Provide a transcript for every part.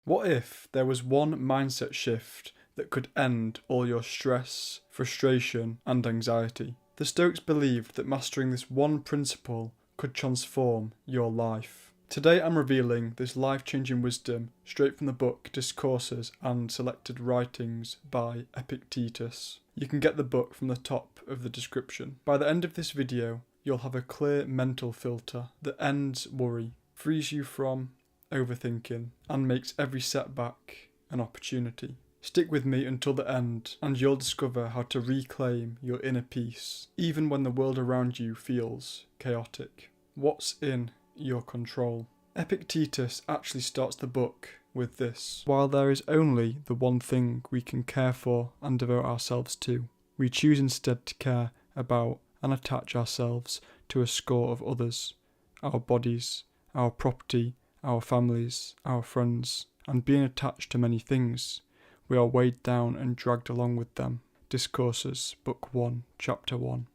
What if there was one mindset shift that could end all your stress, frustration, and anxiety? The Stoics believed that mastering this one principle could transform your life. Today I'm revealing this life-changing wisdom straight from the book Discourses and Selected Writings by Epictetus. You can get the book from the top of the description. By the end of this video, you'll have a clear mental filter that ends worry, frees you from overthinking, and makes every setback an opportunity. Stick with me until the end and you'll discover how to reclaim your inner peace, even when the world around you feels chaotic. What's in your control? Epictetus actually starts the book with this: while there is only the one thing we can care for and devote ourselves to, we choose instead to care about and attach ourselves to a score of others, our bodies, our property, our families, our friends, and being attached to many things, we are weighed down and dragged along with them. Discourses, Book 1, Chapter 1.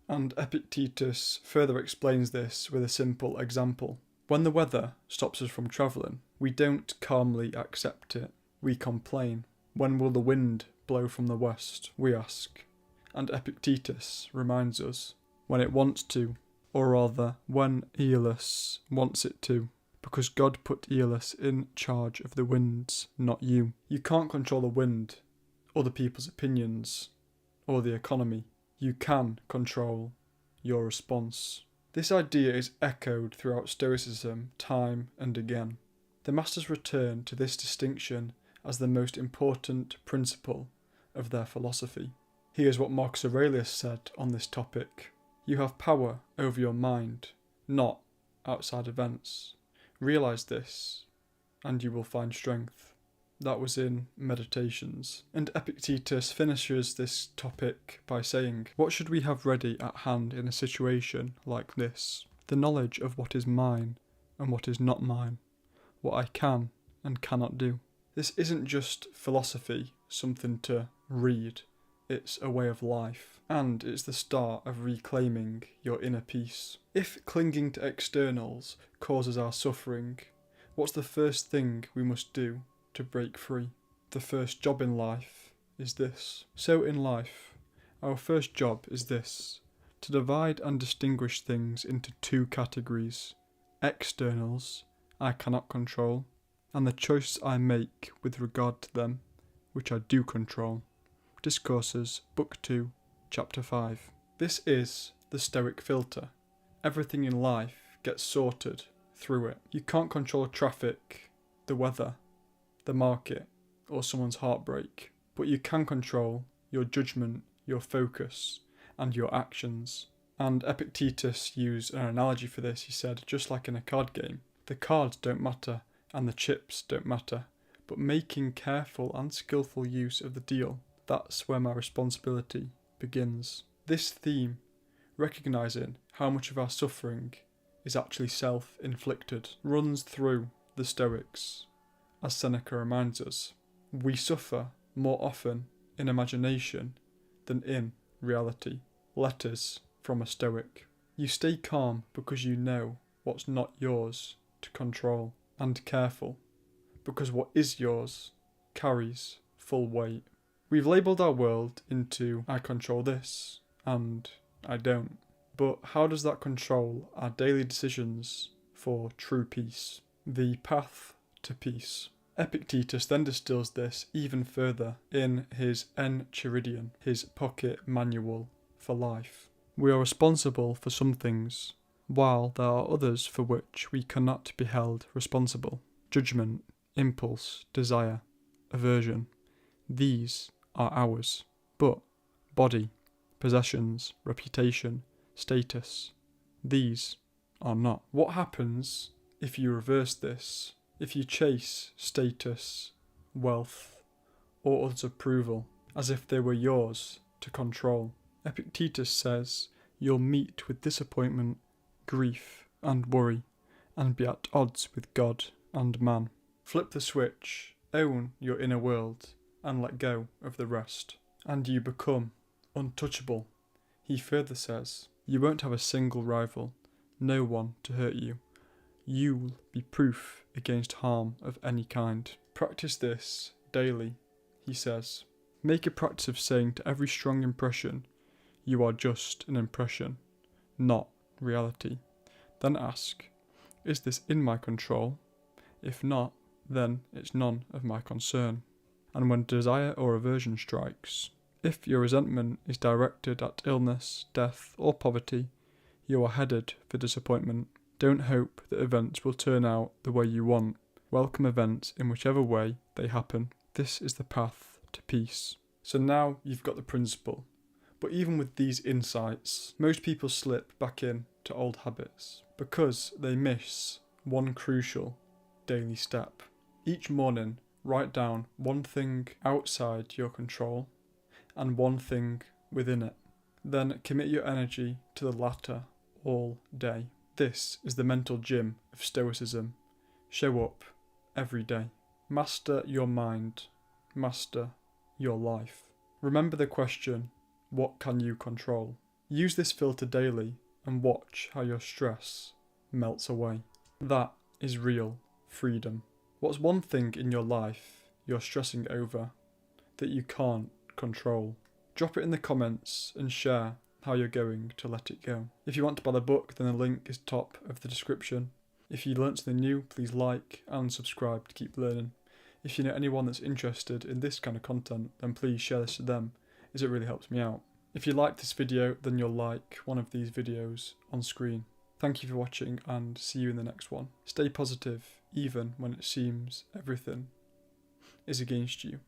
And Epictetus further explains this with a simple example. When the weather stops us from travelling, we don't calmly accept it, we complain. When will the wind blow from the west, we ask. And Epictetus reminds us, when it wants to, or rather, when Aeolus wants it to. Because God put Aeolus in charge of the winds, not you. You can't control the wind, other people's opinions, or the economy. You can control your response. This idea is echoed throughout Stoicism time and again. The masters return to this distinction as the most important principle of their philosophy. Here's what Marcus Aurelius said on this topic: you have power over your mind, not outside events. Realise this, and you will find strength. That was in Meditations. And Epictetus finishes this topic by saying, what should we have ready at hand in a situation like this? The knowledge of what is mine and what is not mine, what I can and cannot do. This isn't just philosophy, something to read. It's a way of life, and it's the start of reclaiming your inner peace. If clinging to externals causes our suffering, what's the first thing we must do to break free? The first job in life is this. So in life, our first job is this: to divide and distinguish things into two categories: externals I cannot control, and the choices I make with regard to them, which I do control. Discourses, Book 2, Chapter 5. This is the Stoic filter. Everything in life gets sorted through it. You can't control traffic, the weather, the market, or someone's heartbreak, but you can control your judgment, your focus, and your actions. And Epictetus used an analogy for this. He said, just like in a card game, the cards don't matter and the chips don't matter, but making careful and skillful use of the deal, that's where my responsibility begins. This theme, recognising how much of our suffering is actually self-inflicted, runs through the Stoics. As Seneca reminds us, we suffer more often in imagination than in reality. Letters from a Stoic. You stay calm because you know what's not yours to control, and careful because what is yours carries full weight. We've labelled our world into I control this and I don't. But how does that control our daily decisions for true peace? The path to peace. Epictetus then distills this even further in his Enchiridion, his pocket manual for life. We are responsible for some things, while there are others for which we cannot be held responsible. Judgment, impulse, desire, aversion. These are ours. But body, possessions, reputation, status, these are not. What happens if you reverse this? If you chase status, wealth, or others' approval as if they were yours to control? Epictetus says you'll meet with disappointment, grief, and worry, and be at odds with God and man. Flip the switch, own your inner world, and let go of the rest, and you become untouchable. He further says, you won't have a single rival, no one to hurt you. You'll be proof against harm of any kind. Practice this daily, he says. Make a practice of saying to every strong impression, you are just an impression, not reality. Then ask, is this in my control? If not, then it's none of my concern. And when desire or aversion strikes, if your resentment is directed at illness, death, or poverty, you are headed for disappointment. Don't hope that events will turn out the way you want. Welcome events in whichever way they happen. This is the path to peace. So now you've got the principle. But even with these insights, most people slip back into old habits because they miss one crucial daily step. Each morning, write down one thing outside your control and one thing within it. Then commit your energy to the latter all day. This is the mental gym of Stoicism. Show up every day. Master your mind. Master your life. Remember the question, what can you control? Use this filter daily and watch how your stress melts away. That is real freedom. What's one thing in your life you're stressing over that you can't control? Drop it in the comments and share how you're going to let it go. If you want to buy the book, then the link is top of the description. If you learnt something new, please like and subscribe to keep learning. If you know anyone that's interested in this kind of content, then please share this to them, as it really helps me out. If you like this video, then you'll like one of these videos on screen. Thank you for watching and see you in the next one. Stay positive, even when it seems everything is against you.